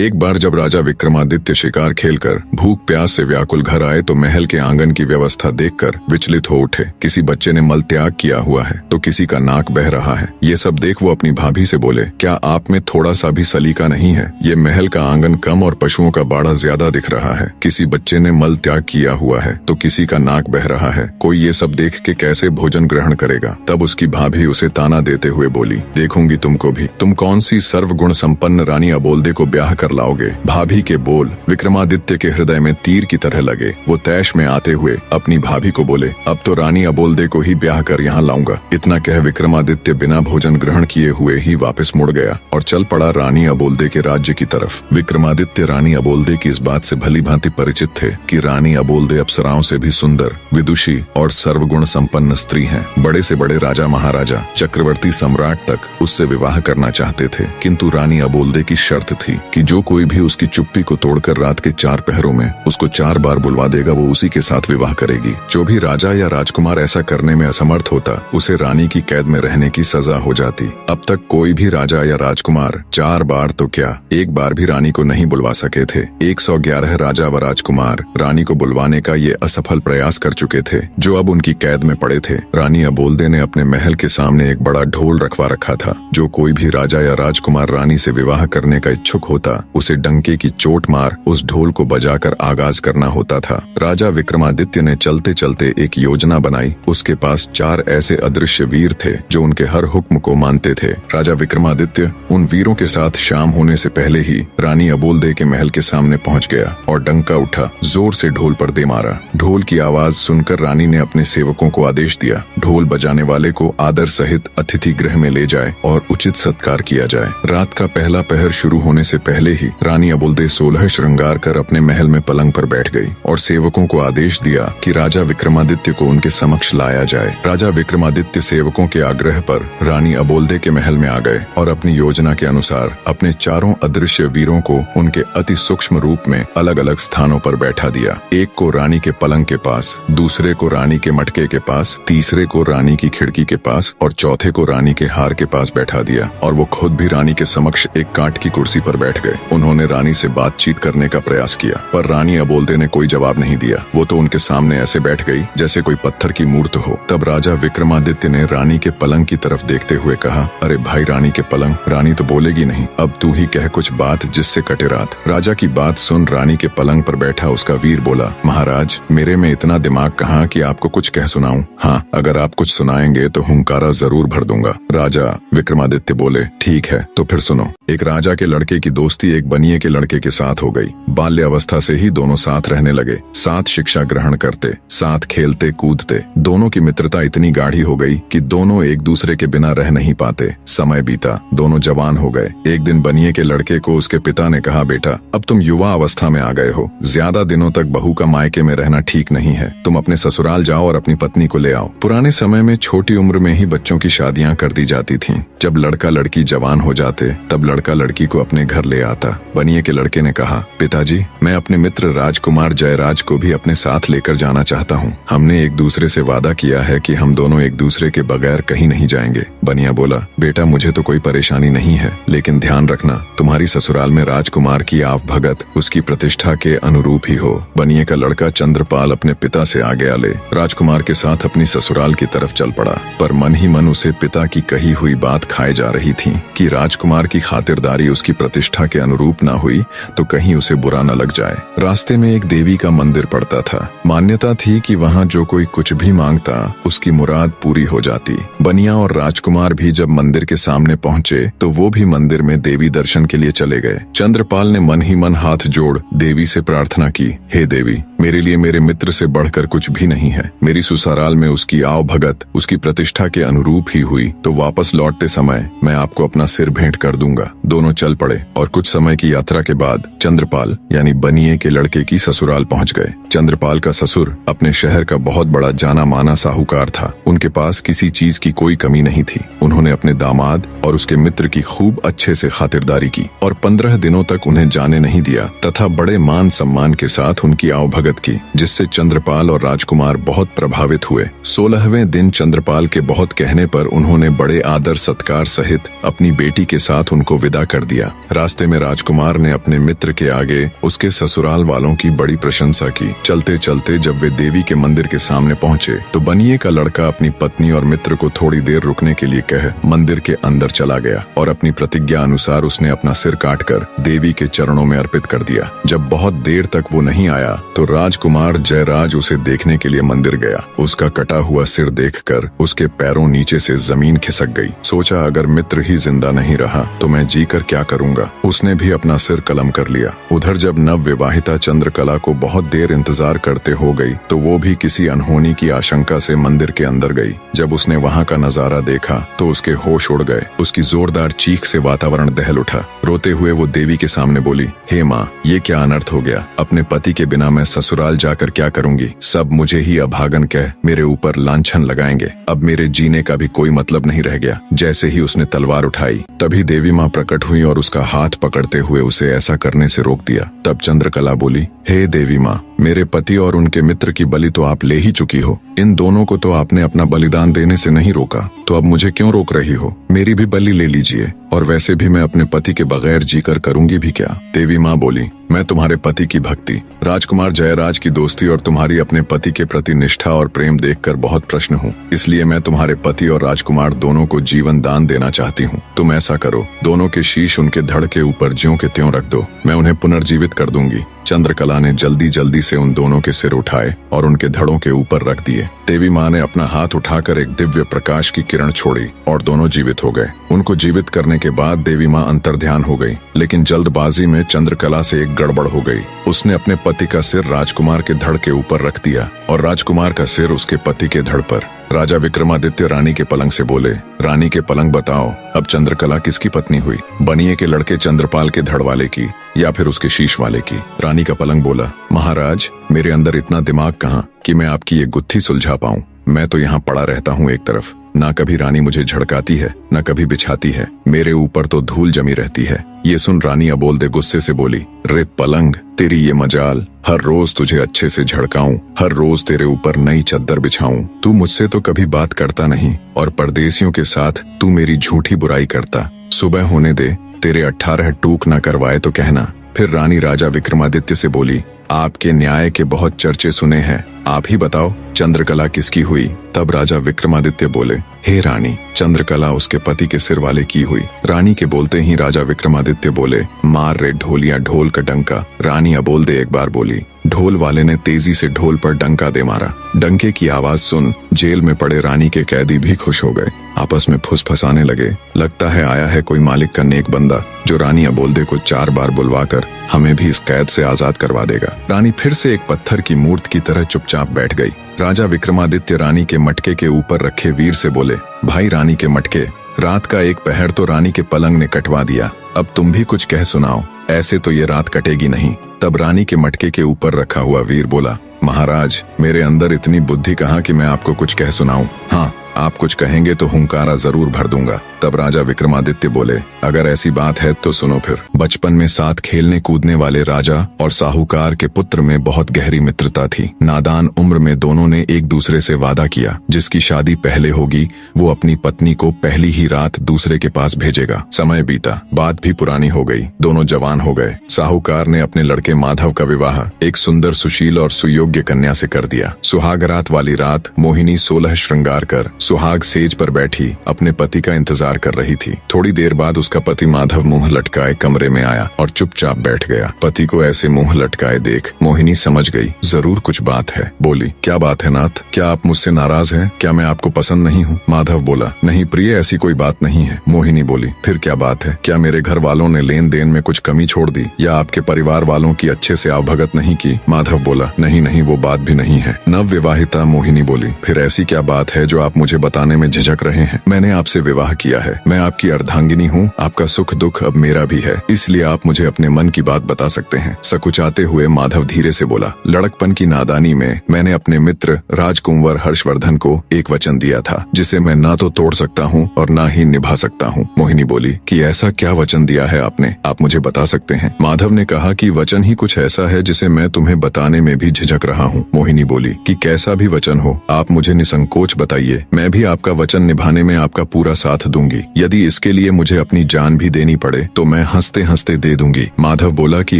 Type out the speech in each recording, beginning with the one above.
एक बार जब राजा विक्रमादित्य शिकार खेलकर भूख प्यास से व्याकुल घर आए तो महल के आंगन की व्यवस्था देखकर विचलित हो उठे। किसी बच्चे ने मल त्याग किया हुआ है तो किसी का नाक बह रहा है। ये सब देख वो अपनी भाभी से बोले, क्या आप में थोड़ा सा भी सलीका नहीं है? ये महल का आंगन कम और पशुओं का बाड़ा ज्यादा दिख रहा है। किसी बच्चे ने मल त्याग किया हुआ है तो किसी का नाक बह रहा है। कोई ये सब देख के कैसे भोजन ग्रहण करेगा? तब उसकी भाभी उसे ताना देते हुए बोली, देखूंगी तुमको भी, तुम कौन सी सर्वगुण संपन्न रानी अबोल्दे को ब्याह कर लाओगे? भाभी के बोल विक्रमादित्य के हृदय में तीर की तरह लगे। वो तैश में आते हुए अपनी भाभी को बोले, अब तो रानी अबोल्दे को ही ब्याह कर यहाँ लाऊंगा। इतना कह विक्रमादित्य बिना भोजन ग्रहण किए हुए ही वापस मुड़ गया और चल पड़ा रानी अबोल्दे के राज्य की तरफ। विक्रमादित्य रानी अबोल्दे की इस बात से भली भांति परिचित थे कि रानी अबोल्दे अप्सराओं से भी सुंदर, विदुषी और सर्वगुण संपन्न स्त्री हैं। बड़े से बड़े राजा महाराजा, चक्रवर्ती सम्राट तक उससे विवाह करना चाहते थे, किंतु रानी अबोल्दे की शर्त थी कि जो कोई भी उसकी चुप्पी को तोड़कर रात के 4 पहरों में उसको 4 बार बुलवा देगा, वो उसी के साथ विवाह करेगी। जो भी राजा या राजकुमार ऐसा करने में असमर्थ होता, उसे रानी की कैद में रहने की सजा हो जाती। अब तक कोई भी राजा या राजकुमार 4 बार तो क्या, 1 बार भी रानी को नहीं बुलवा सके थे। 111 राजा व राजकुमार रानी को बुलवाने का ये असफल प्रयास कर चुके थे, जो अब उनकी कैद में पड़े थे। रानी अबोल्दे ने अपने महल के सामने एक बड़ा ढोल रखवा रखा था। जो कोई भी राजा या राजकुमार रानी से विवाह करने का इच्छुक होता, उसे डंके की चोट मार उस ढोल को बजाकर आगाज करना होता था। राजा विक्रमादित्य ने चलते चलते एक योजना बनाई। उसके पास 4 ऐसे अदृश्य वीर थे जो उनके हर हुक्म को मानते थे। राजा विक्रमादित्य उन वीरों के साथ शाम होने से पहले ही रानी अबोल्दे के महल के सामने पहुंच गया और डंका उठा, जोर से ढोल पर दे मारा। ढोल की आवाज सुनकर रानी ने अपने सेवकों को आदेश दिया, ढोल बजाने वाले को आदर सहित अतिथि गृह में ले जाए और उचित सत्कार किया जाए। रात का पहला पहर शुरू होने से पहले ही रानी अबोल्दे 16 श्रृंगार कर अपने महल में पलंग पर बैठ गई और सेवकों को आदेश दिया कि राजा विक्रमादित्य को उनके समक्ष लाया जाए। राजा विक्रमादित्य सेवकों के आग्रह पर रानी अबोल्दे के महल में आ गए और अपनी योजना के अनुसार अपने 4 अदृश्य वीरों को उनके अति सूक्ष्म रूप में अलग अलग स्थानों पर बैठा दिया। एक को रानी के पलंग के पास, दूसरे को रानी के मटके के पास, तीसरे को रानी की खिड़की के पास और चौथे को रानी के हार के पास बैठा दिया और वो खुद भी रानी के समक्ष एक काठ की कुर्सी पर बैठ गए। उन्होंने रानी से बातचीत करने का प्रयास किया, पर रानी अबोल्दे ने कोई जवाब नहीं दिया। वो तो उनके सामने ऐसे बैठ गई जैसे कोई पत्थर की मूर्त हो। तब राजा विक्रमादित्य ने रानी के पलंग की तरफ देखते हुए कहा, अरे भाई रानी के पलंग, रानी तो बोलेगी नहीं, अब तू ही कह कुछ बात जिससे कटे रात। राजा की बात सुन रानी के पलंग पर बैठा उसका वीर बोला, महाराज मेरे में इतना दिमाग कहाँ कि आपको कुछ कह सुनाऊं? हाँ, अगर आप कुछ सुनाएंगे तो हुंकारा जरूर भर दूंगा। राजा विक्रमादित्य बोले, ठीक है तो फिर सुनो। एक राजा के लड़के की दोस्ती एक बनिए के लड़के के साथ हो गई। बाल्य अवस्था से ही दोनों साथ रहने लगे, साथ शिक्षा ग्रहण करते, साथ खेलते कूदते। दोनों की मित्रता इतनी गाढ़ी हो गई कि दोनों एक दूसरे के बिना रह नहीं पाते। समय बीता, दोनों जवान हो गए। एक दिन बनिए के लड़के को उसके पिता ने कहा, बेटा अब तुम युवा अवस्था में आ गए हो, ज्यादा दिनों तक बहू का मायके में रहना ठीक नहीं है। तुम अपने ससुराल जाओ और अपनी पत्नी को ले आओ। पुराने समय में छोटी उम्र में ही बच्चों की शादियां कर दी जाती थीं। जब लड़का लड़की जवान हो जाते तब लड़का लड़की को अपने घर ले आता। बनिए के लड़के ने कहा, पिताजी मैं अपने मित्र राजकुमार जयराज को भी अपने साथ लेकर जाना चाहता हूँ। हमने एक दूसरे से वादा किया है कि हम दोनों एक दूसरे के बगैर कहीं नहीं जाएंगे। बनिया बोला, बेटा मुझे तो कोई परेशानी नहीं है, लेकिन ध्यान रखना तुम्हारी ससुराल में राजकुमार की आव भगत उसकी प्रतिष्ठा के अनुरूप ही हो। बनिए का लड़का चंद्रपाल अपने पिता से आज्ञा ले राजकुमार के साथ अपनी ससुराल की तरफ चल पड़ा, पर मन ही मन उसे पिता की कही हुई बात खाए जा रही थी कि राजकुमार की खातिरदारी उसकी प्रतिष्ठा के अनुरूप न हुई तो कहीं उसे बुरा न लग जाए। रास्ते में एक देवी का मंदिर पड़ता था। मान्यता थी कि वहाँ जो कोई कुछ भी मांगता उसकी मुराद पूरी हो जाती। बनिया और राजकुमार भी जब मंदिर के सामने पहुँचे तो वो भी मंदिर में देवी दर्शन के लिए चले गए। चंद्रपाल ने मन ही मन हाथ जोड़ देवी से प्रार्थना की, हे देवी मेरे लिए मेरे मित्र से बढ़कर कुछ भी नहीं है। मेरी ससुराल में उसकी आव भगत उसकी प्रतिष्ठा के अनुरूप ही हुई तो वापस लौटते समय मैं आपको अपना सिर भेंट कर दूंगा। दोनों चल पड़े और कुछ समय की यात्रा के बाद चंद्रपाल यानी बनिए के लड़के की ससुराल पहुंच गए। चंद्रपाल का ससुर अपने शहर का बहुत बड़ा जाना माना साहूकार था। उनके पास किसी चीज की कोई कमी नहीं थी। उन्होंने अपने दामाद और उसके मित्र की खूब अच्छे से खातिरदारी की और 15 दिनों तक उन्हें जाने नहीं दिया तथा बड़े मान सम्मान के साथ उनकी आवभगत की, जिससे चंद्रपाल और राजकुमार बहुत प्रभावित हुए। 16वें दिन चंद्रपाल के बहुत कहने पर उन्होंने बड़े आदर सत्कार सहित अपनी बेटी के साथ उनको विदा कर दिया। रास्ते में राजकुमार ने अपने मित्र के आगे उसके ससुराल वालों की बड़ी प्रशंसा की। चलते चलते जब वे देवी के मंदिर के सामने पहुंचे तो बनिए का लड़का अपनी पत्नी और मित्र को थोड़ी देर रुकने के लिए कह मंदिर के अंदर चला गया और अपनी प्रतिज्ञा अनुसार उसने अपना सिर काटकर देवी के चरणों में अर्पित कर दिया। जब बहुत देर तक वो नहीं आया तो राजकुमार जयराज उसे देखने के लिए मंदिर गया। उसका कटा हुआ सिर देखकर उसके पैरों नीचे से जमीन खिसक गई। सोचा अगर मित्र ही जिंदा नहीं रहा तो मैं जीकर क्या करूंगा। उसने भी अपना सिर कलम कर लिया। उधर जब नव विवाहिता चंद्रकला को बहुत देर इंतजार करते हो गई तो वो भी किसी अनहोनी की आशंका से मंदिर के अंदर गई। जब उसने वहां का नजारा देखा तो उसके होश उड़ गए। उसकी जोरदार चीख से वातावरण दहल उठा। रोते हुए वो देवी के सामने बोली, हे माँ, ये क्या अनर्थ हो गया। अपने पति के बिना मैं ससुराल जाकर क्या करूंगी। सब मुझे ही अभागन कह मेरे ऊपर लांछन लगाएंगे। अब मेरे जीने का भी कोई मतलब नहीं रह गया। जैसे ही उसने तलवार उठाई तभी देवी माँ प्रकट हुई और उसका हाथ पकड़ते हुए उसे ऐसा करने से रोक दिया। तब चंद्रकला बोली, हे देवी माँ, मेरे पति और उनके मित्र की बलि तो आप ले ही चुकी हो। इन दोनों को तो आपने अपना बलिदान देने से नहीं रोका, तो अब मुझे क्यों रोक रही हो। मेरी भी बलि ले लीजिए। और वैसे भी मैं अपने पति के बगैर जीकर करूंगी भी क्या। देवी माँ बोली, मैं तुम्हारे पति की भक्ति, राजकुमार जयराज की दोस्ती और तुम्हारी अपने पति के प्रति निष्ठा और प्रेम देखकर बहुत प्रसन्न हूँ। इसलिए मैं तुम्हारे पति और राजकुमार दोनों को जीवन दान देना चाहती हूँ। तुम ऐसा करो, दोनों के शीश उनके धड़ के ऊपर ज्यों के त्यों रख दो। मैं उन्हें पुनर्जीवित कर दूंगी। चंद्रकला ने जल्दी जल्दी से उन दोनों के सिर उठाए और उनके धड़ों के ऊपर रख दिए। देवी माँ ने अपना हाथ उठाकर एक दिव्य प्रकाश की किरण छोड़ी और दोनों जीवित हो गए। उनको जीवित करने के बाद देवी माँ अंतर्ध्यान हो गई, लेकिन जल्दबाजी में चंद्रकला से एक गड़बड़ हो गई। उसने अपने पति का सिर राजकुमार के धड़ के ऊपर रख दिया और राजकुमार का सिर उसके पति के धड़ पर। राजा विक्रमादित्य रानी के पलंग से बोले, रानी के पलंग बताओ, अब चंद्रकला किसकी पत्नी हुई। बनिए के लड़के चंद्रपाल के धड़ वाले की या फिर उसके शीश वाले की। रानी का पलंग बोला, महाराज, मेरे अंदर इतना दिमाग कहाँ कि मैं आपकी ये गुत्थी सुलझा पाऊं। मैं तो यहाँ पड़ा रहता हूँ एक तरफ। ना कभी रानी मुझे झड़काती है, न कभी बिछाती है। मेरे ऊपर तो धूल जमी रहती है। ये सुन रानी अबोलदे गुस्से से बोली, रे पलंग, तेरी ये मजाल। हर रोज तुझे अच्छे से झड़काऊं, हर रोज तेरे ऊपर नई चद्दर बिछाऊं। तू मुझसे तो कभी बात करता नहीं और परदेसियों के साथ तू मेरी झूठी बुराई करता। सुबह होने दे, तेरे 18 टूक न करवाए तो कहना। फिर रानी राजा विक्रमादित्य से बोली, आपके न्याय के बहुत चर्चे सुने हैं, आप ही बताओ चंद्रकला किसकी हुई। तब राजा विक्रमादित्य बोले, हे रानी, चंद्रकला उसके पति के सिर वाले की हुई। रानी के बोलते ही राजा विक्रमादित्य बोले, मार रे ढोलिया ढोल का डंका। रानी अबोलदे एक बार बोली। ढोल वाले ने तेजी से ढोल पर डंका दे मारा। डंके की आवाज सुन जेल में पड़े रानी के कैदी भी खुश हो गए। आपस में फुसफुसाने लगे, लगता है आया है कोई मालिक का नेक बंदा जो रानी अबोलदे को 4 बार बुलवाकर हमें भी इस कैद से आजाद करवा देगा। रानी फिर से एक पत्थर की मूर्त की तरह चुपचाप बैठ गई। राजा विक्रमादित्य रानी के मटके के ऊपर रखे वीर से बोले, भाई रानी के मटके, रात का एक पहर तो रानी के पलंग ने कटवा दिया, अब तुम भी कुछ कह सुनाओ, ऐसे तो ये रात कटेगी नहीं। तब रानी के मटके के ऊपर रखा हुआ वीर बोला, महाराज, मेरे अंदर इतनी बुद्धि कहाँ कि मैं आपको कुछ कह सुनाऊं। हाँ, आप कुछ कहेंगे तो हुंकारा जरूर भर दूंगा। तब राजा विक्रमादित्य बोले, अगर ऐसी बात है तो सुनो फिर। बचपन में साथ खेलने कूदने वाले राजा और साहूकार के पुत्र में बहुत गहरी मित्रता थी। नादान उम्र में दोनों ने एक दूसरे से वादा किया, जिसकी शादी पहले होगी वो अपनी पत्नी को पहली ही रात दूसरे के पास भेजेगा। समय बीता, बात भी पुरानी हो गई, दोनों जवान हो गए। साहूकार ने अपने लड़के माधव का विवाह एक सुंदर, सुशील और सुयोग्य कन्या से कर दिया। सुहागरात वाली रात मोहिनी 16 श्रृंगार कर सुहाग सेज पर बैठी अपने पति का इंतजार कर रही थी। थोड़ी देर बाद उसका पति माधव मुंह लटकाए कमरे में आया और चुपचाप बैठ गया। पति को ऐसे मुंह लटकाए देख मोहिनी समझ गई जरूर कुछ बात है। बोली, क्या बात है नाथ, क्या आप मुझसे नाराज हैं? क्या मैं आपको पसंद नहीं हूँ? माधव बोला, नहीं प्रिय, ऐसी कोई बात नहीं है। मोहिनी बोली, फिर क्या बात है? क्या मेरे घर वालों ने लेन देन में कुछ कमी छोड़ दी या आपके परिवार वालों की अच्छे से आवभगत नहीं की? माधव बोला, नहीं नहीं, वो बात भी नहीं है। नव विवाहिता मोहिनी बोली, फिर ऐसी क्या बात है जो आप मुझे बताने में झिझक रहे हैं? मैंने आपसे विवाह किया है, मैं आपकी अर्धांगिनी हूँ, आपका सुख दुख अब मेरा भी है, इसलिए आप मुझे अपने मन की बात बता सकते हैं। सकुचाते हुए माधव धीरे से बोला, लड़कपन की नादानी में मैंने अपने मित्र राजकुंवर हर्षवर्धन को एक वचन दिया था जिसे मैं ना तो तोड़ सकता हूँ और ना ही निभा सकता हूँ। मोहिनी बोली कि ऐसा क्या वचन दिया है आपने, आप मुझे बता सकते हैं? माधव ने कहा कि वचन ही कुछ ऐसा है जिसे मैं तुम्हें बताने में भी झिझक रहा हूँ। मोहिनी बोली कि कैसा भी वचन हो आप मुझे निसंकोच बताइए, मैं भी आपका वचन निभाने में आपका पूरा साथ दूंगी। यदि इसके लिए मुझे अपनी जान भी देनी पड़े तो मैं हंसते हंसते दे दूंगी। माधव बोला कि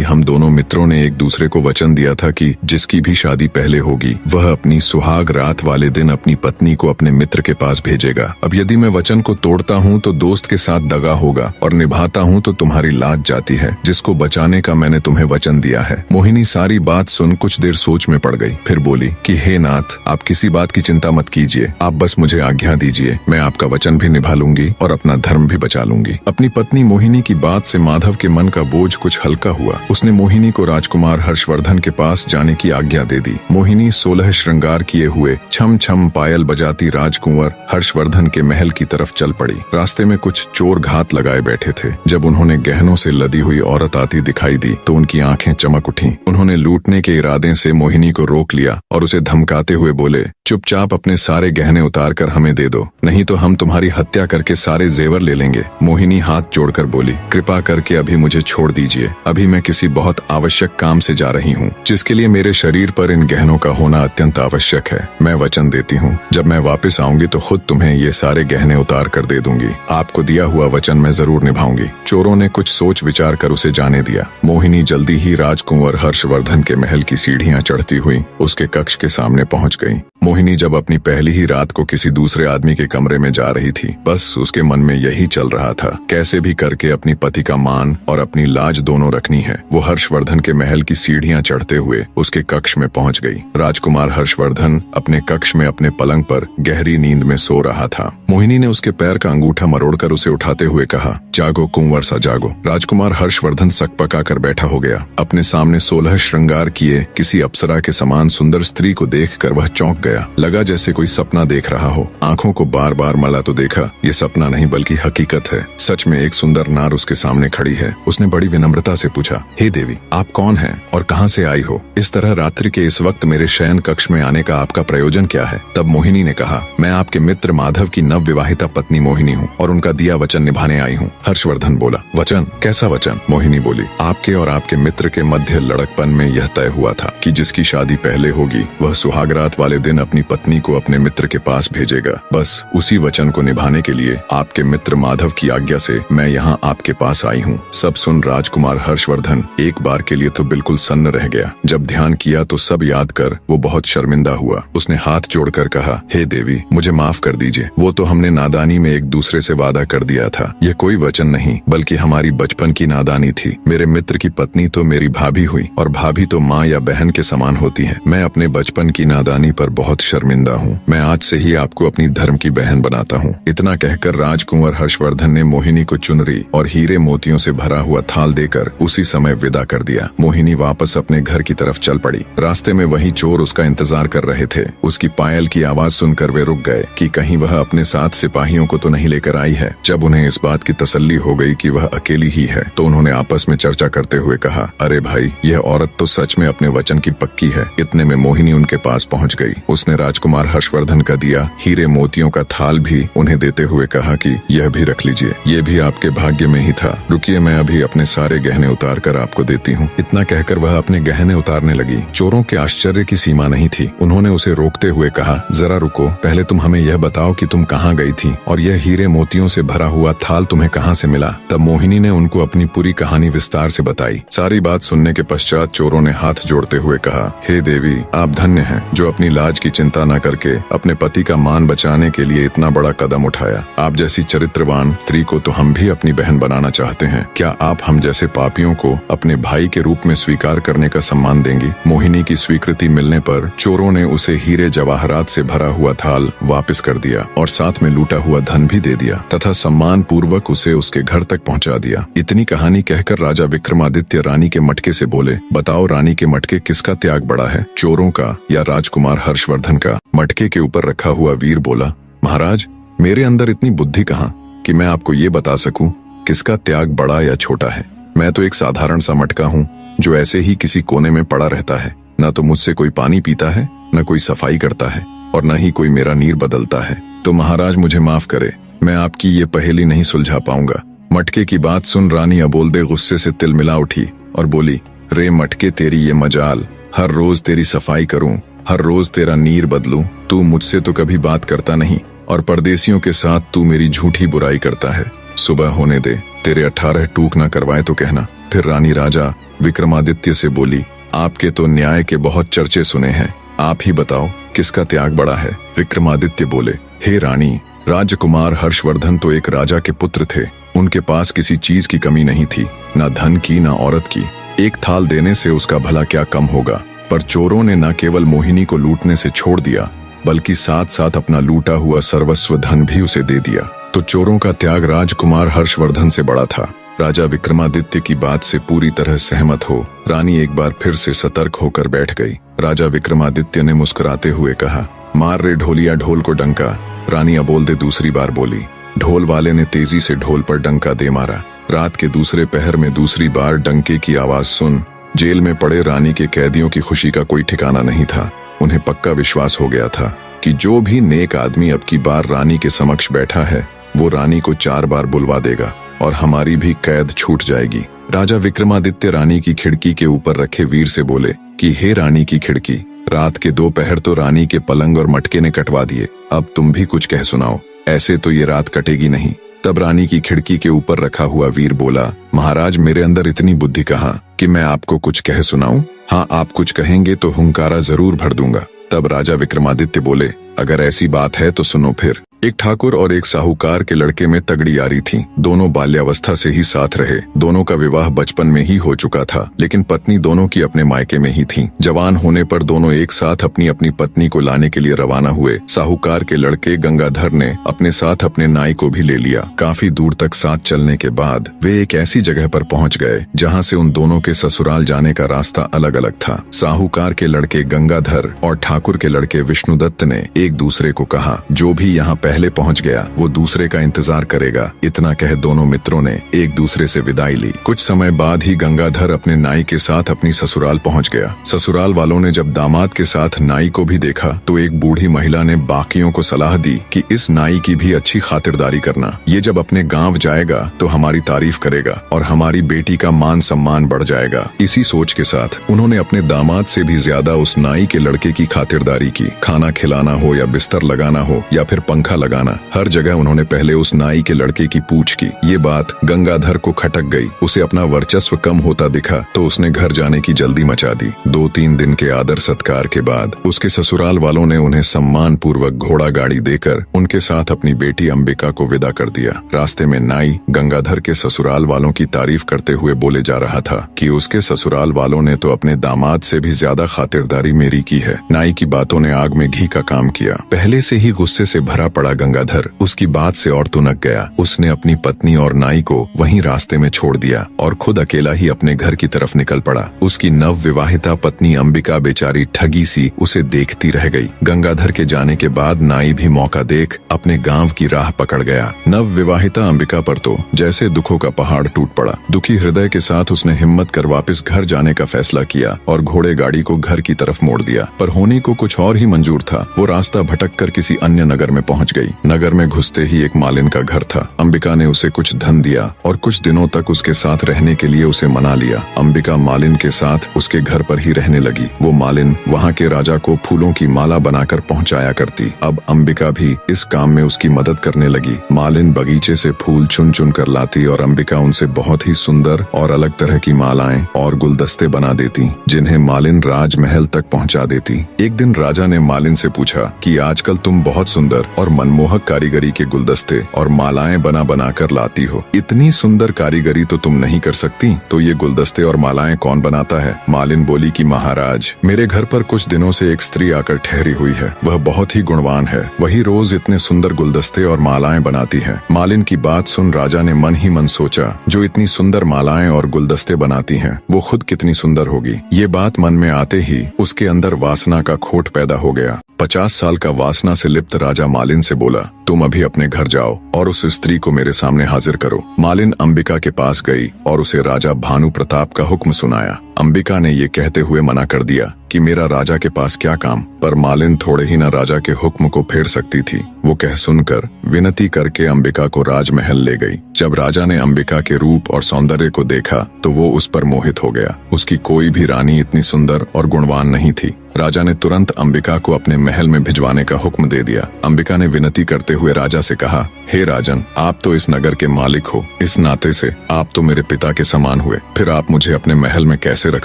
हम दोनों मित्रों ने एक दूसरे को वचन दिया था कि जिसकी भी शादी पहले होगी वह अपनी सुहाग रात वाले दिन अपनी पत्नी को अपने मित्र के पास भेजेगा। अब यदि मैं वचन को तोड़ता हूँ तो दोस्त के साथ दगा होगा और निभाता हूँ तो तुम्हारी लाज जाती है, जिसको बचाने का मैंने तुम्हें वचन दिया है। मोहिनी सारी बात सुन कुछ देर सोच में पड़ गई, फिर बोली कि हे नाथ, आप किसी बात की चिंता मत कीजिए, आप बस मुझे आज्ञा दीजिए, मैं आपका वचन भी निभा लूंगी और अपना धर्म भी बचा लूंगी। अपनी पत्नी मोहिनी की बात से माधव के मन का बोझ कुछ हल्का हुआ। उसने मोहिनी को राजकुमार हर्षवर्धन के पास जाने की आज्ञा दे दी। मोहिनी 16 श्रृंगार किए हुए छम छम पायल बजाती राजकुंवर हर्षवर्धन के महल की तरफ चल पड़ी। रास्ते में कुछ चोर घात लगाए बैठे थे। जब उन्होंने गहनों से लदी हुई औरत आती दिखाई दी तो उनकी आंखें चमक उठीं। उन्होंने लूटने के इरादे से मोहिनी को रोक लिया और उसे धमकाते हुए बोले, चुपचाप अपने सारे गहने उतार कर हमें दे दो, नहीं तो हम तुम्हारी हत्या करके सारे जेवर ले लेंगे। मोहिनी हाथ जोड़कर बोली, कृपा करके अभी मुझे छोड़ दीजिए, अभी मैं किसी बहुत आवश्यक काम से जा रही हूँ, जिसके लिए मेरे शरीर पर इन गहनों का होना अत्यंत आवश्यक है। मैं वचन देती हूँ, जब मैं वापस आऊंगी तो खुद तुम्हें ये सारे गहने उतार कर दे दूंगी। आपको दिया हुआ वचन मैं जरूर निभाऊंगी। चोरों ने कुछ सोच विचार कर उसे जाने दिया। मोहिनी जल्दी ही राजकुंवर हर्षवर्धन के महल की सीढ़ियां चढ़ती हुई उसके कक्ष के सामने पहुंच गई। मोहिनी जब अपनी पहली ही रात को किसी दूसरे आदमी के कमरे में जा रही थी, बस उसके मन में यही चल रहा था, कैसे भी करके अपनी पति का मान और अपनी लाज दोनों रखनी है। वो हर्षवर्धन के महल की सीढ़ियां चढ़ते हुए उसके कक्ष में पहुंच गई। राजकुमार हर्षवर्धन अपने कक्ष में अपने पलंग पर गहरी नींद में सो रहा था। मोहिनी ने उसके पैर का अंगूठा मरोड़कर उसे उठाते हुए कहा, जागो कुंवर सा जागो। राजकुमार हर्षवर्धन सकपका कर बैठा हो गया। अपने सामने 16 श्रृंगार किए किसी अप्सरा के समान सुंदर स्त्री को देखकर वह चौंक गया। लगा जैसे कोई सपना देख रहा हो। आंखों को बार बार मला तो देखा, ये सपना नहीं बल्कि हकीकत है। सच में एक सुंदर नार उसके सामने खड़ी है। उसने बड़ी विनम्रता से पूछा, हे देवी, आप कौन हैं और कहां से आई हो? इस तरह रात्रि के इस वक्त मेरे शयन कक्ष में आने का आपका प्रयोजन क्या है? तब मोहिनी ने कहा, मैं आपके मित्र माधव की नव विवाहिता पत्नी मोहिनी हूँ और उनका दिया वचन निभाने आई हूँ। हर्षवर्धन बोला, वचन? कैसा वचन? मोहिनी बोली, आपके और आपके मित्र के मध्य लड़कपन में यह तय हुआ था कि जिसकी शादी पहले होगी वह सुहागरात वाले दिन अपनी पत्नी को अपने मित्र के पास भेजेगा। बस उसी वचन को निभाने के लिए आपके मित्र माधव की आज्ञा से मैं यहाँ आपके पास आई हूँ। सब सुन राजकुमार हर्षवर्धन एक बार के लिए तो बिल्कुल सन्न रह गया। जब ध्यान किया तो सब याद कर वो बहुत शर्मिंदा हुआ। उसने हाथ जोड़कर कहा, हे देवी, मुझे माफ कर दीजिए। वो तो हमने नादानी में एक दूसरे से वादा कर दिया था। ये कोई वचन नहीं बल्कि हमारी बचपन की नादानी थी। मेरे मित्र की पत्नी तो मेरी भाभी हुई और भाभी तो माँ या बहन के समान होती है। मैं अपने बचपन की नादानी पर बहुत शर्मिंदा हूँ। मैं आज से ही आपको अपनी धर्म की बहन बनाता हूँ। इतना कहकर राजकुंवर हर्षवर्धन ने मोहिनी को चुनरी और हीरे मोतियों से भरा हुआ थाल देकर उसी समय विदा कर दिया। मोहिनी वापस अपने घर की तरफ चल पड़ी। रास्ते में वही चोर उसका इंतजार कर रहे थे। उसकी पायल की आवाज सुनकर वे रुक गए कि कहीं वह अपने साथ सिपाहियों को तो नहीं लेकर आई है। जब उन्हें इस बात की तसल्ली हो गई कि वह अकेली ही है तो उन्होंने आपस में चर्चा करते हुए कहा, अरे भाई, यह औरत तो सच में अपने वचन की पक्की है। इतने में मोहिनी उनके पास पहुंच गई। उसने राजकुमार हर्षवर्धन का दिया हीरे मोतियों का थाल भी उन्हें देते हुए कहा कि यह भी रख लीजिए, ये भी आपके भाग्य में ही था। रुकिए, मैं अभी अपने सारे गहने उतार कर आपको देती हूँ। इतना कहकर वह अपने गहने उतारने लगी। चोरों के आश्चर्य की सीमा नहीं थी। उन्होंने उसे रोकते हुए कहा, जरा रुको, पहले तुम हमें यह बताओ कि तुम कहाँ गई थी और यह हीरे मोतियों से भरा हुआ थाल तुम्हें कहाँ से मिला? तब मोहिनी ने उनको अपनी पूरी कहानी विस्तार से बताई। सारी बात सुनने के पश्चात चोरों ने हाथ जोड़ते हुए कहा, हे देवी, आप धन्य हैं जो अपनी लाज की चिंता न करके अपने पति का मान बचाने के लिए इतना बड़ा कदम उठाया। आप जैसी चरित्रवान स्त्री को तो हम भी अपनी बहन बनाना चाहते हैं। क्या आप हम जैसे पापियों को अपने भाई के रूप में स्वीकार करने का सम्मान देंगी? मोहिनी की स्वीकृति मिलने पर चोरों ने उसे हीरे जवाहरात से भरा हुआ थाल वापस कर दिया और साथ में लूटा हुआ धन भी दे दिया तथा सम्मान पूर्वक उसे उसके घर तक पहुंचा दिया। इतनी कहानी कहकर राजा विक्रमादित्य रानी के मटके से बोले, बताओ रानी के मटके किसका त्याग बड़ा है, चोरों का या राजकुमार हर्षवर्धन का? मटके के ऊपर रखा हुआ वीर बोला, महाराज, मेरे अंदर इतनी बुद्धि कहाँ कि मैं आपको ये बता सकूं किसका त्याग बड़ा या छोटा है। मैं तो एक साधारण सा मटका हूँ जो ऐसे ही किसी कोने में पड़ा रहता है। न तो मुझसे कोई पानी पीता है, न कोई सफाई करता है और न ही कोई मेरा नीर बदलता है। तो महाराज मुझे माफ करे, मैं आपकी ये पहेली नहीं सुलझा पाऊंगा। मटके की बात सुन रानी अबोलदे गुस्से से तिलमिला उठी और बोली, रे मटके, तेरी ये मजाल, हर रोज तेरी सफाई करूं, हर रोज तेरा नीर बदलूं, तू मुझसे तो कभी बात करता नहीं और परदेसियों के साथ तू मेरी झूठी बुराई करता है। सुबह होने दे, तेरे 18 टूक न करवाए तो कहना। फिर रानी राजा विक्रमादित्य से बोली, आपके तो न्याय के बहुत चर्चे सुने हैं, आप ही बताओ किसका त्याग बड़ा है। विक्रमादित्य बोले, हे रानी, राजकुमार हर्षवर्धन तो एक राजा के पुत्र थे। उनके पास किसी चीज की कमी नहीं थी, न धन की न औरत की। एक थाल देने से उसका भला क्या कम होगा। पर चोरों ने न केवल मोहिनी को लूटने से छोड़ दिया, बल्कि साथ साथ अपना लूटा हुआ सर्वस्व धन भी उसे दे दिया। तो चोरों का त्याग राजकुमार हर्षवर्धन से बड़ा था। राजा विक्रमादित्य की बात से पूरी तरह सहमत हो रानी एक बार फिर से सतर्क होकर बैठ गई। राजा विक्रमादित्य ने मुस्कुराते हुए कहा, मार रे ढोलिया ढोल को डंका। रानी अबोलदे दूसरी बार बोली। ढोल वाले ने तेजी से ढोल पर डंका दे मारा। रात के दूसरे पहर में दूसरी बार डंके की आवाज सुन जेल में पड़े रानी के कैदियों की खुशी का कोई ठिकाना नहीं था। उन्हें पक्का विश्वास हो गया था कि जो भी नेक आदमी अब की बार रानी के समक्ष बैठा है, वो रानी को 4 बार बुलवा देगा और हमारी भी कैद छूट जाएगी। राजा विक्रमादित्य रानी की खिड़की के ऊपर रखे वीर से बोले कि हे रानी की खिड़की, रात के 2 पहर तो रानी के पलंग और मटके ने कटवा दिए, अब तुम भी कुछ कह सुनाओ, ऐसे तो ये रात कटेगी नहीं। तब रानी की खिड़की के ऊपर रखा हुआ वीर बोला, महाराज, मेरे अंदर इतनी बुद्धि कहाँ कि मैं आपको कुछ कह सुनाऊं? हाँ, आप कुछ कहेंगे तो हुंकारा जरूर भर दूंगा। तब राजा विक्रमादित्य बोले, अगर ऐसी बात है तो सुनो फिर। एक ठाकुर और एक साहूकार के लड़के में तगड़ी यारी थी। दोनों बाल्यावस्था से ही साथ रहे। दोनों का विवाह बचपन में ही हो चुका था, लेकिन पत्नी दोनों की अपने मायके में ही थी। जवान होने पर दोनों एक साथ अपनी अपनी पत्नी को लाने के लिए रवाना हुए। साहूकार के लड़के गंगाधर ने अपने साथ अपने नाई को भी ले लिया। काफी दूर तक साथ चलने के बाद वे एक ऐसी जगह पर पहुंच गए जहां से उन दोनों के ससुराल जाने का रास्ता अलग अलग था। साहूकार के लड़के गंगाधर और ठाकुर के लड़के विष्णुदत्त ने एक दूसरे को कहा, जो भी यहाँ पहले पहुंच गया वो दूसरे का इंतजार करेगा। इतना कह दोनों मित्रों ने एक दूसरे से विदाई ली। कुछ समय बाद ही गंगाधर अपने नाई के साथ अपनी ससुराल पहुंच गया। ससुराल वालों ने जब दामाद के साथ नाई को भी देखा तो एक बूढ़ी महिला ने बाकियों को सलाह दी कि इस नाई की भी अच्छी खातिरदारी करना। ये जब अपने गांव जाएगा तो हमारी तारीफ करेगा और हमारी बेटी का मान सम्मान बढ़ जाएगा। इसी सोच के साथ उन्होंने अपने दामाद से भी ज्यादा उस नाई के लड़के की खातिरदारी की। खाना खिलाना हो या बिस्तर लगाना हो या फिर पंखा लगाना, हर जगह उन्होंने पहले उस नाई के लड़के की पूछ की। ये बात गंगाधर को खटक गई। उसे अपना वर्चस्व कम होता दिखा तो उसने घर जाने की जल्दी मचा दी। 2-3 दिन के आदर सत्कार के बाद उसके ससुराल वालों ने उन्हें सम्मान पूर्वक घोड़ा गाड़ी देकर उनके साथ अपनी बेटी अंबिका को विदा कर दिया। रास्ते में नाई गंगाधर के ससुराल वालों की तारीफ करते हुए बोले जा रहा था कि उसके ससुराल वालों ने तो अपने दामाद से भी ज्यादा खातिरदारी मेरी की है। नाई की बातों ने आग में घी का काम किया। पहले से ही गुस्से से भरा पड़ा गंगाधर उसकी बात से और तुनक गया। उसने अपनी पत्नी और नाई को वहीं रास्ते में छोड़ दिया और खुद अकेला ही अपने घर की तरफ निकल पड़ा। उसकी नव विवाहिता पत्नी अंबिका बेचारी ठगी सी उसे देखती रह गई। गंगाधर के जाने के बाद नाई भी मौका देख अपने गांव की राह पकड़ गया। नव विवाहिता अंबिका पर तो जैसे दुखों का पहाड़ टूट पड़ा। दुखी हृदय के साथ उसने हिम्मत कर वापस घर जाने का फैसला किया और घोड़े गाड़ी को घर की तरफ मोड़ दिया। पर होनी को कुछ और ही मंजूर था। वो रास्ता भटक कर किसी अन्य नगर में पहुंच गई। नगर में घुसते ही एक मालिन का घर था। अंबिका ने उसे कुछ धन दिया और कुछ दिनों तक उसके साथ रहने के लिए उसे मना लिया। अंबिका मालिन के साथ उसके घर पर ही रहने लगी। वो मालिन वहाँ के राजा को फूलों की माला बनाकर पहुँचाया करती। अब अंबिका भी इस काम में उसकी मदद करने लगी। मालिन बगीचे से फूल चुन चुन कर लाती और अंबिका उनसे बहुत ही सुंदर और अलग तरह की मालाएं और गुलदस्ते बना देती, जिन्हें मालिन राजमहल तक पहुँचा देती। एक दिन राजा ने मालिन से पूछा कि आजकल तुम बहुत सुंदर और मनमोहक कारीगरी के गुलदस्ते और मालाएं बना बना कर लाती हो। इतनी सुंदर कारीगरी तो तुम नहीं कर सकती, तो ये गुलदस्ते और मालाएं कौन बनाता है? मालिन बोली कि महाराज, मेरे घर पर कुछ दिनों से एक स्त्री आकर ठहरी हुई है। वह बहुत ही गुणवान है। वही रोज इतने सुंदर गुलदस्ते और मालाएं बनाती है। मालिन की बात सुन राजा ने मन ही मन सोचा, जो इतनी सुंदर मालाएं और गुलदस्ते बनाती हैं, वो खुद कितनी सुंदर होगी। ये बात मन में आते ही उसके अंदर वासना का खोट पैदा हो गया। 50 साल का वासना से लिप्त राजा मालिन से बोला, तुम अभी अपने घर जाओ और उस स्त्री को मेरे सामने हाजिर करो। मालिन अंबिका के पास गई और उसे राजा भानु प्रताप का हुक्म सुनाया। अंबिका ने ये कहते हुए मना कर दिया कि मेरा राजा के पास क्या काम, पर मालिन थोड़े ही न राजा के हुक्म को फेर सकती थी। वो कह सुनकर विनती करके अंबिका को राजमहल ले गई। जब राजा ने अंबिका के रूप और सौंदर्य को देखा तो वो उस पर मोहित हो गया। उसकी कोई भी रानी इतनी सुंदर और गुणवान नहीं थी। राजा ने तुरंत अंबिका को अपने महल में भिजवाने का हुक्म दे दिया। अंबिका ने विनती करते हुए राजा से कहा, हे राजन, आप तो इस नगर के मालिक हो, इस नाते से आप तो मेरे पिता के समान हुए, फिर आप मुझे अपने महल में कैसे रख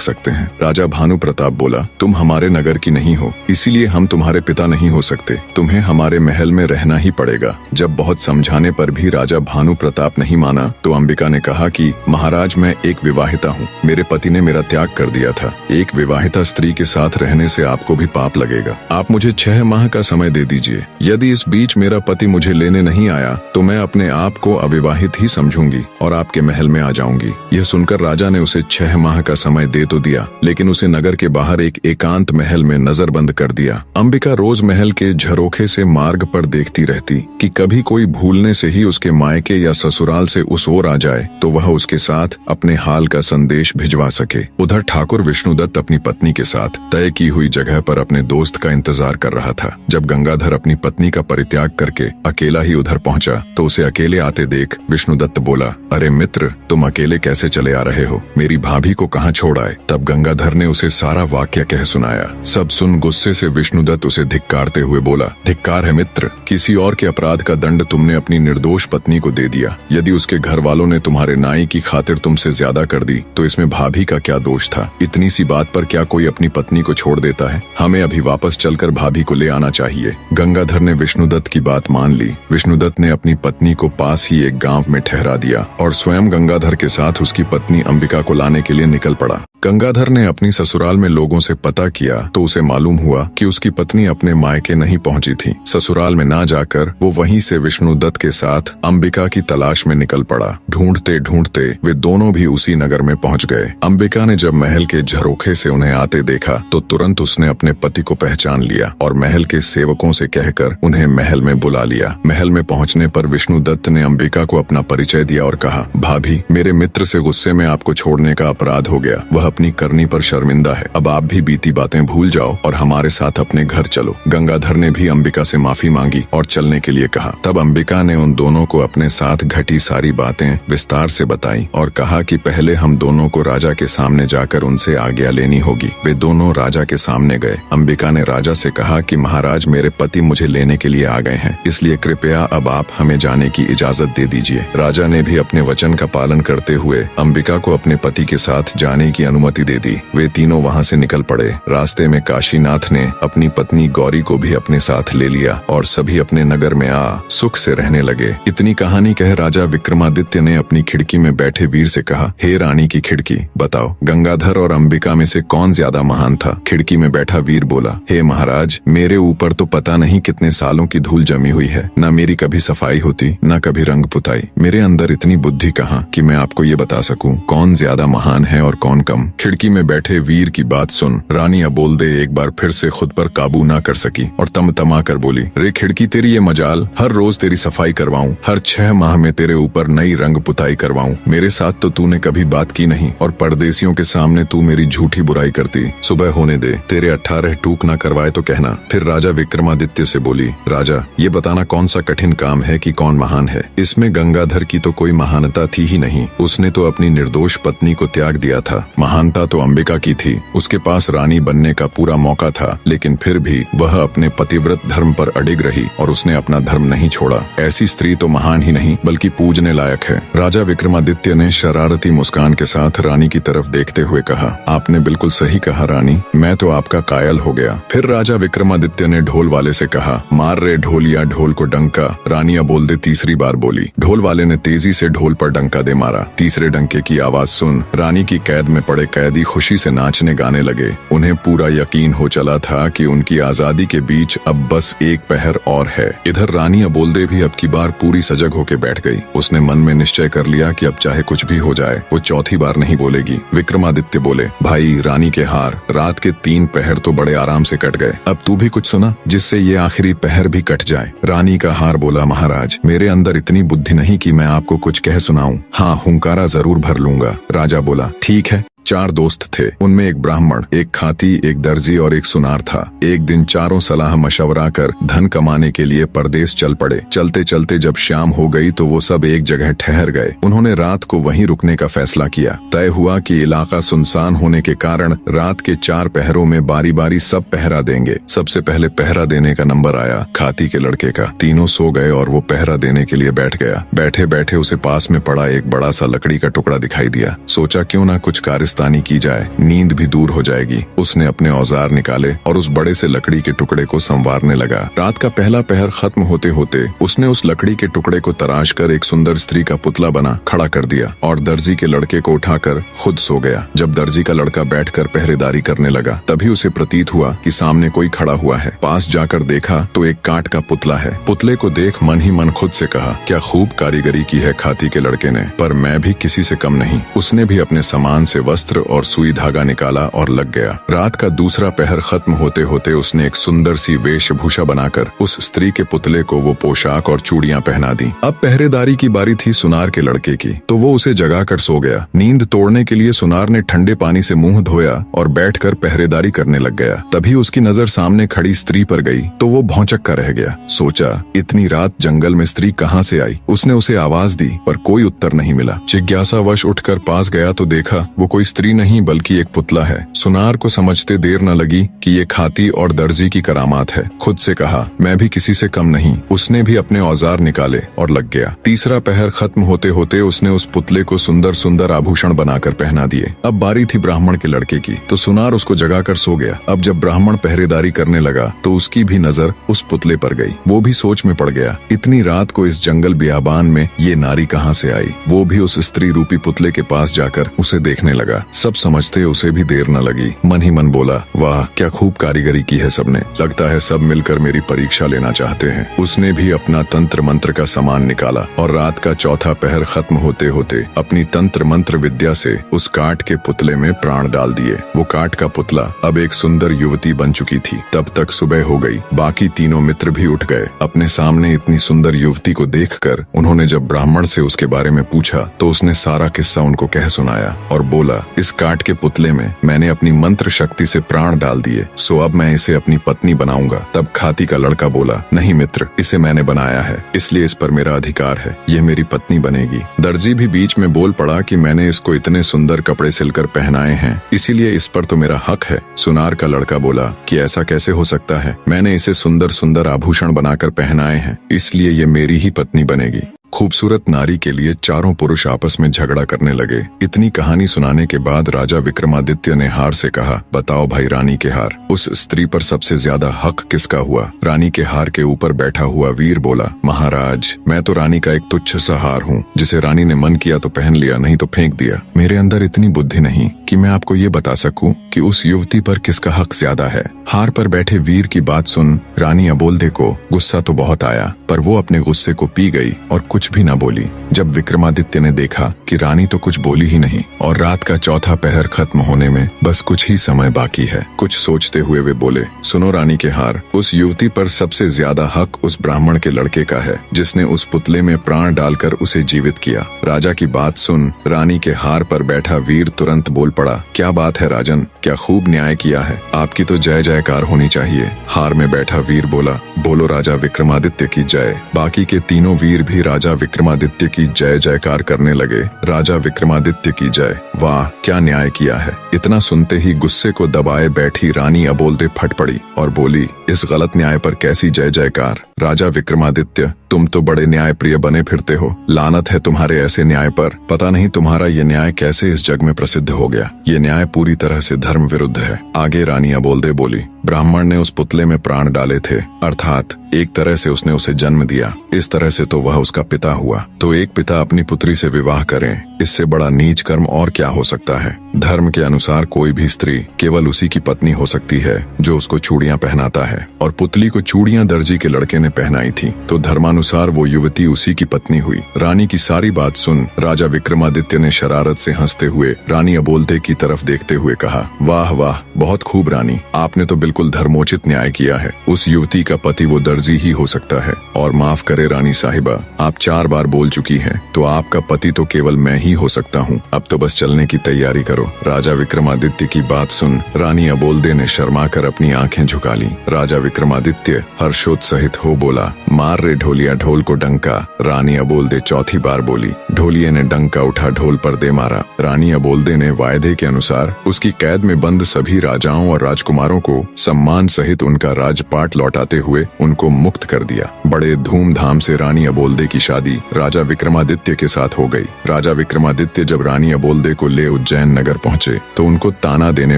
सकते हैं? राजा भानु प्रताप बोला, तुम हमारे नगर की नहीं हो, इसीलिए हम तुम्हारे पिता नहीं हो सकते, तुम्हें हमारे महल में रहना ही पड़ेगा। जब बहुत समझाने पर भी राजा भानु प्रताप नहीं माना तो अंबिका ने कहा कि महाराज, मैं एक विवाहिता हूँ, मेरे पति ने मेरा त्याग कर दिया था। एक विवाहिता स्त्री के साथ रहने से आपको भी पाप लगेगा। आप मुझे 6 माह का समय दे दीजिए। यदि इस बीच मेरा पति मुझे लेने नहीं आया तो मैं अपने आप को अविवाहित ही समझूंगी और आपके महल में आ जाऊंगी। यह सुनकर राजा ने उसे 6 माह का समय दे तो दिया, लेकिन उसे नगर के बाहर एक एकांत महल में नजरबंद कर दिया। अंबिका रोज महल के झरोखे से मार्ग पर देखती रहती कि कभी कोई भूलने से ही उसके मायके या ससुराल से उस ओर आ जाए तो वह उसके साथ अपने हाल का संदेश भिजवा सके। उधर ठाकुर विष्णुदत्त अपनी पत्नी के साथ तय की हुई जगह पर अपने दोस्त का इंतजार कर रहा था। जब गंगाधर अपनी पत्नी का परित्याग करके अकेला ही उधर पहुंचा तो उसे अकेले आते देख विष्णुदत्त बोला, अरे मित्र, तुम अकेले कैसे चले आ रहे हो? मेरी भाभी को कहाँ छोड़ आए? तब गंगाधर ने उसे सारा वाक्य कह सुनाया। सब सुन गुस्से से विष्णुदत्त उसे धिक्कारते हुए बोला, धिक्कार है मित्र, किसी और के अपराध का दंड तुमने अपनी निर्दोष पत्नी को दे दिया। यदि उसके घर वालों ने तुम्हारे नाई की खातिर तुमसे ज्यादा कर दी तो इसमें भाभी का क्या दोष था? इतनी सी बात पर क्या कोई अपनी पत्नी को छोड़ देता है? हमें अभी वापस चलकर भाभी को ले आना चाहिए। गंगाधर ने विष्णुदत्त की बात मान ली। विष्णुदत्त ने अपनी पत्नी को पास ही एक गांव में ठहरा दिया और स्वयं गंगाधर के साथ उसकी पत्नी अंबिका को लाने के लिए निकल पड़ा। गंगाधर ने अपनी ससुराल में लोगों से पता किया तो उसे मालूम हुआ कि उसकी पत्नी अपने मायके नहीं पहुंची थी। ससुराल में ना जाकर वो वहीं से विष्णुदत्त के साथ अंबिका की तलाश में निकल पड़ा। ढूंढते ढूंढते वे दोनों भी उसी नगर में पहुंच गए। अंबिका ने जब महल के झरोखे से उन्हें आते देखा तो तुरंत उसने अपने पति को पहचान लिया और महल के सेवकों से कहकर उन्हें महल में बुला लिया। महल में पहुंचने पर विष्णुदत्त ने अंबिका को अपना परिचय दिया और कहा, भाभी, मेरे मित्र से गुस्से में आपको छोड़ने का अपराध हो गया। वह अपनी करनी पर शर्मिंदा है। अब आप भी बीती बातें भूल जाओ और हमारे साथ अपने घर चलो। गंगाधर ने भी अंबिका से माफी मांगी और चलने के लिए कहा। तब अंबिका ने उन दोनों को अपने साथ घटी सारी बातें विस्तार से बताई और कहा कि पहले हम दोनों को राजा के सामने जाकर उनसे आज्ञा लेनी होगी। वे दोनों राजा के सामने गए। अंबिका ने राजा से कहा कि महाराज, मेरे पति मुझे लेने के लिए आ गए हैं, इसलिए कृपया अब आप हमें जाने की इजाजत दे दीजिए। राजा ने भी अपने वचन का पालन करते हुए अंबिका को अपने पति के साथ जाने की अनुमति दे दी। वे तीनों वहां से निकल पड़े। रास्ते में काशीनाथ ने अपनी पत्नी गौरी को भी अपने साथ ले लिया और सभी अपने नगर में आ सुख से रहने लगे। इतनी कहानी कह राजा विक्रमादित्य ने अपनी खिड़की में बैठे वीर से कहा, हे रानी की खिड़की, बताओ गंगाधर और अंबिका में से कौन ज्यादा महान था? खिड़की में बैठा वीर बोला, हे महाराज, मेरे ऊपर तो पता नहीं कितने सालों की धूल जमी हुई है। न मेरी कभी सफाई होती, न कभी रंग पुताई। मेरे अंदर इतनी बुद्धि कहाँ कि मैं आपको ये बता सकूं कौन ज्यादा महान है और कौन कम। खिड़की में बैठे वीर की बात सुन रानी अबोलदे एक बार फिर से खुद पर काबू ना कर सकी और तमा कर बोली, रे खिड़की, तेरी ये मजाल, हर रोज तेरी सफाई करवाऊं, हर 6 माह में तेरे ऊपर नई रंग पुताई करवाऊं। मेरे साथ तो तूने कभी बात की नहीं और परदेसियों के सामने तू मेरी झूठी बुराई करती। सुबह होने दे, तेरे 18 टूक ना करवाए तो कहना। फिर राजा विक्रमादित्य से बोली, राजा, ये बताना कौन सा कठिन काम है कि कौन महान है? इसमें गंगाधर की तो कोई महानता थी ही नहीं। उसने तो अपनी निर्दोष पत्नी को त्याग दिया था। महानता तो अंबिका की थी। उसके पास रानी बनने का पूरा मौका था, लेकिन फिर भी वह अपने पतिव्रत धर्म पर अडिग रही और उसने अपना धर्म नहीं छोड़ा। ऐसी स्त्री तो महान ही नहीं बल्कि पूजने लायक है। राजा विक्रमादित्य ने शरारती मुस्कान के साथ रानी की तरफ देखते हुए कहा, आपने बिल्कुल सही कहा रानी, मैं तो आपका कायल हो गया। फिर राजा विक्रमादित्य ने ढोल वाले से कहा, मार रे ढोलिया ढोल को डंका। रानी अबोलदे तीसरी बार बोली। ढोल वाले ने तेजी से ढोल पर डंका दे मारा। तीसरे डंके की आवाज सुन रानी की कैद में पड़े कैदी खुशी से नाचने गाने लगे। उन्हें पूरा यकीन हो चला था कि उनकी आजादी के बीच अब बस एक पहर और है। इधर रानी अबोलदे भी अब की बार पूरी सजग होके बैठ गई। उसने मन में निश्चय कर लिया कि अब चाहे कुछ भी हो जाए वो चौथी बार नहीं बोलेगी। विक्रमादित्य बोले, भाई, रानी के हार, रात के 3 पहर तो बड़े आराम से कट गए, अब तू भी कुछ सुना जिससे ये आखिरी पहर भी कट जाए। रानी का हार बोला, महाराज, मेरे अंदर इतनी बुद्धि नहीं कि मैं आपको कुछ कह सुनाऊं। हाँ, हुंकारा जरूर भर लूंगा। राजा बोला, ठीक है, 4 दोस्त थे। उनमें एक ब्राह्मण, एक खाती, एक दर्जी और एक सुनार था। एक दिन चारों सलाह मशवरा कर धन कमाने के लिए परदेश चल पड़े। चलते चलते जब शाम हो गई तो वो सब एक जगह ठहर गए। उन्होंने रात को वहीं रुकने का फैसला किया। तय हुआ कि इलाका सुनसान होने के कारण रात के 4 पहरों में बारी बारी सब पहरा देंगे। सबसे पहले पहरा देने का नंबर आया खाती के लड़के का। तीनों सो गए और वो पहरा देने के लिए बैठ गया। बैठे बैठे उसे पास में पड़ा एक बड़ा सा लकड़ी का टुकड़ा दिखाई दिया। सोचा क्यों ना कुछ कारस्तानी की जाए, नींद भी दूर हो जाएगी। उसने अपने औजार निकाले और उस बड़े से लकड़ी के टुकड़े को संवारने लगा। रात का पहला पहर खत्म होते होते उसने उस लकड़ी के टुकड़े को तराश कर एक सुंदर स्त्री का पुतला बना खड़ा कर दिया और दर्जी के लड़के को उठाकर खुद सो गया। जब दर्जी का लड़का बैठकर पहरेदारी करने लगा तभी उसे प्रतीत हुआ कि सामने कोई खड़ा हुआ है। पास जाकर देखा तो एक काठ का पुतला है। पुतले को देख मन ही मन खुद से कहा, क्या खूब कारीगरी की है खाती के लड़के ने, पर मैं भी किसी से कम नहीं। उसने भी अपने सामान से वस्त्र और सुई धागा निकाला और लग गया। रात का दूसरा पहर खत्म होते होते उसने एक सुंदर सी वेशभूषा बनाकर उस स्त्री के पुतले को वो पोशाक और चूड़ियां पहना दी। अब पहरेदारी की बारी थी सुनार के लड़के की, तो वो उसे जगाकर सो गया। नींद तोड़ने के लिए सुनार ने ठंडे पानी से मुंह धोया और बैठकर पहरेदारी करने लग गया। तभी उसकी नजर सामने खड़ी स्त्री पर गई तो वो भौंचक्का रह गया। सोचा इतनी रात जंगल में स्त्री कहाँ से आई। उसने उसे आवाज दी पर कोई उत्तर नहीं मिला। जिज्ञासावश उठकर पास गया तो देखा वो कोई स्त्री नहीं बल्कि एक पुतला है। सुनार को समझते देर न लगी कि ये खाती और दर्जी की करामात है। खुद से कहा मैं भी किसी से कम नहीं। उसने भी अपने औजार निकाले और लग गया। तीसरा पहर खत्म होते होते उसने उस पुतले को सुंदर सुंदर आभूषण बनाकर पहना दिए। अब बारी थी ब्राह्मण के लड़के की, तो सुनार उसको जगाकर सो गया। अब जब ब्राह्मण पहरेदारी करने लगा तो उसकी भी नजर उस पुतले पर गई। वो भी सोच में पड़ गया, इतनी रात को इस जंगल बियाबान में ये नारी कहाँ से आई। वो भी उस स्त्री रूपी पुतले के पास जाकर उसे देखने लगा। सब समझते उसे भी देर न लगी। मन ही मन बोला, वाह क्या खूब कारीगरी की है सबने, लगता है सब मिलकर मेरी परीक्षा लेना चाहते हैं। उसने भी अपना तंत्र मंत्र का सामान निकाला और रात का चौथा पहर खत्म होते होते अपनी तंत्र मंत्र विद्या से उस काठ के पुतले में प्राण डाल दिए। वो काठ का पुतला अब एक सुंदर युवती बन चुकी थी। तब तक सुबह हो गई। बाकी तीनों मित्र भी उठ गए। अपने सामने इतनी सुंदर युवती को देखकर उन्होंने जब ब्राह्मण से उसके बारे में पूछा तो उसने सारा किस्सा उनको कह सुनाया और बोला, इस काठ के पुतले में मैंने अपनी मंत्र शक्ति से प्राण डाल दिए, सो अब मैं इसे अपनी पत्नी बनाऊंगा। तब खाती का लड़का बोला, नहीं मित्र, इसे मैंने बनाया है इसलिए इस पर मेरा अधिकार है, ये मेरी पत्नी बनेगी। दर्जी भी बीच में बोल पड़ा कि मैंने इसको इतने सुंदर कपड़े सिलकर पहनाए हैं इसीलिए इस पर तो मेरा हक है। सुनार का लड़का बोला कि ऐसा कैसे हो सकता है, मैंने इसे सुंदर सुंदर आभूषण बनाकर पहनाए हैं इसलिए ये मेरी ही पत्नी बनेगी। खूबसूरत नारी के लिए चारों पुरुष आपस में झगड़ा करने लगे। इतनी कहानी सुनाने के बाद राजा विक्रमादित्य ने हार से कहा, बताओ भाई रानी के हार, उस स्त्री पर सबसे ज्यादा हक किसका हुआ। रानी के हार के ऊपर बैठा हुआ वीर बोला, महाराज मैं तो रानी का एक तुच्छ सा हार हूँ, जिसे रानी ने मन किया तो पहन लिया, नहीं तो फेंक दिया। मेरे अंदर इतनी बुद्धि नहीं कि मैं आपको ये बता सकूं कि उस युवती पर किसका हक ज्यादा है। हार पर बैठे वीर की बात सुन रानी अबोल्दे को गुस्सा तो बहुत आया, पर वो अपने गुस्से को पी गई और कुछ भी न बोली। जब विक्रमादित्य ने देखा कि रानी तो कुछ बोली ही नहीं और रात का चौथा पहर खत्म होने में बस कुछ ही समय बाकी है, कुछ सोचते हुए वे बोले, सुनो रानी के हार, उस युवती पर सबसे ज्यादा हक उस ब्राह्मण के लड़के का है जिसने उस पुतले में प्राण डालकर उसे जीवित किया। राजा की बात सुन रानी के हार पर बैठा वीर तुरंत बोल पड़ा, क्या बात है राजन, क्या खूब न्याय किया है, आपकी तो जय जयकार होनी चाहिए। हार में बैठा वीर बोला, बोलो राजा विक्रमादित्य की जय। बाकी के तीनों वीर भी राजा विक्रमादित्य की जय जयकार करने लगे। राजा विक्रमादित्य की जय, वाह क्या न्याय किया है। इतना सुनते ही गुस्से को दबाए बैठी रानी अबोल्दे फट पड़ी और बोली, इस गलत न्याय पर कैसी जय जयकार। राजा विक्रमादित्य तुम तो बड़े न्याय प्रिय बने फिरते हो, लानत है तुम्हारे ऐसे न्याय पर। पता नहीं तुम्हारा ये न्याय कैसे इस जग में प्रसिद्ध हो गया। ये न्याय पूरी तरह से धर्म विरुद्ध है। आगे रानी अबोल्दे बोली, ब्राह्मण ने उस पुतले में प्राण डाले थे, अर्थात एक तरह से उसने उसे जन्म दिया, इस तरह से तो वह उसका पिता हुआ। तो एक पिता अपनी पुत्री से विवाह करें, इससे बड़ा नीच कर्म और क्या हो सकता है। धर्म के अनुसार कोई भी स्त्री केवल उसी की पत्नी हो सकती है जो उसको चूड़ियां पहनाता है, और पुतली को चूड़ियां दर्जी के लड़के ने पहनाई थी, तो धर्मानुसार वो युवती उसी की पत्नी हुई। रानी की सारी बात सुन राजा विक्रमादित्य ने शरारत से हंसते हुए रानी अबोल्दे की तरफ देखते हुए कहा, वाह वाह बहुत खूब रानी, आपने तो बिल्कुल धर्मोचित न्याय किया है। उस युवती का पति वो दर्जी ही हो सकता है। और माफ करे रानी साहिबा, आप 4 बार बोल चुकी हैं, तो आपका पति तो केवल मैं ही नहीं हो सकता हूँ, अब तो बस चलने की तैयारी करो। राजा विक्रमादित्य की बात सुन रानी अबोल्दे ने शर्माकर अपनी आंखें झुका ली। राजा विक्रमादित्य हर्षोत्साहित हो बोला, मार रे ढोलिया ढोल को डंका। रानी अबोल्दे चौथी बार बोली। ढोलिये ने डंका उठा ढोल पर दे मारा। रानी अबोल्दे ने वायदे के अनुसार उसकी कैद में बंद सभी राजाओं और राजकुमारों को सम्मान सहित उनका राजपाट लौटाते हुए उनको मुक्त कर दिया। बड़े धूमधाम से रानी अबोल्दे की शादी राजा विक्रमादित्य के साथ हो गई। राजा विक्रमादित्य जब रानी अबोल्दे को ले उज्जैन नगर पहुँचे तो उनको ताना देने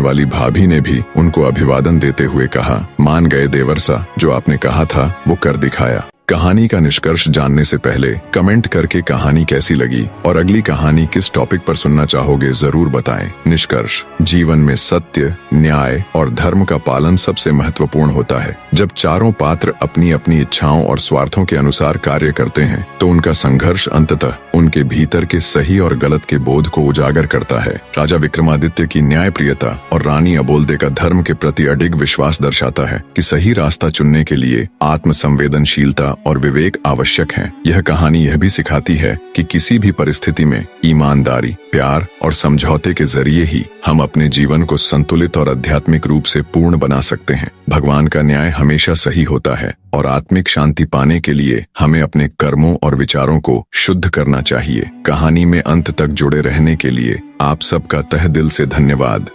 वाली भाभी ने भी उनको अभिवादन देते हुए कहा, मान गए देवर्षा, जो आपने कहा था वो कर दिखाया। कहानी का निष्कर्ष जानने से पहले कमेंट करके कहानी कैसी लगी और अगली कहानी किस टॉपिक पर सुनना चाहोगे जरूर बताएं। निष्कर्ष, जीवन में सत्य, न्याय और धर्म का पालन सबसे महत्वपूर्ण होता है। जब चारों पात्र अपनी अपनी इच्छाओं और स्वार्थों के अनुसार कार्य करते हैं तो उनका संघर्ष अंततः उनके भीतर के सही और गलत के बोध को उजागर करता है। राजा विक्रमादित्य की न्यायप्रियता और रानी अबोल्दे का धर्म के प्रति अडिग विश्वास दर्शाता है कि सही रास्ता चुनने के लिए आत्मसंवेदनशीलता और विवेक आवश्यक है। यह कहानी यह भी सिखाती है कि किसी भी परिस्थिति में ईमानदारी, प्यार और समझौते के जरिए ही हम अपने जीवन को संतुलित और आध्यात्मिक रूप से पूर्ण बना सकते हैं। भगवान का न्याय हमेशा सही होता है और आत्मिक शांति पाने के लिए हमें अपने कर्मों और विचारों को शुद्ध करना चाहिए। कहानी में अंत तक जुड़े रहने के लिए आप सबका तहे दिल से धन्यवाद।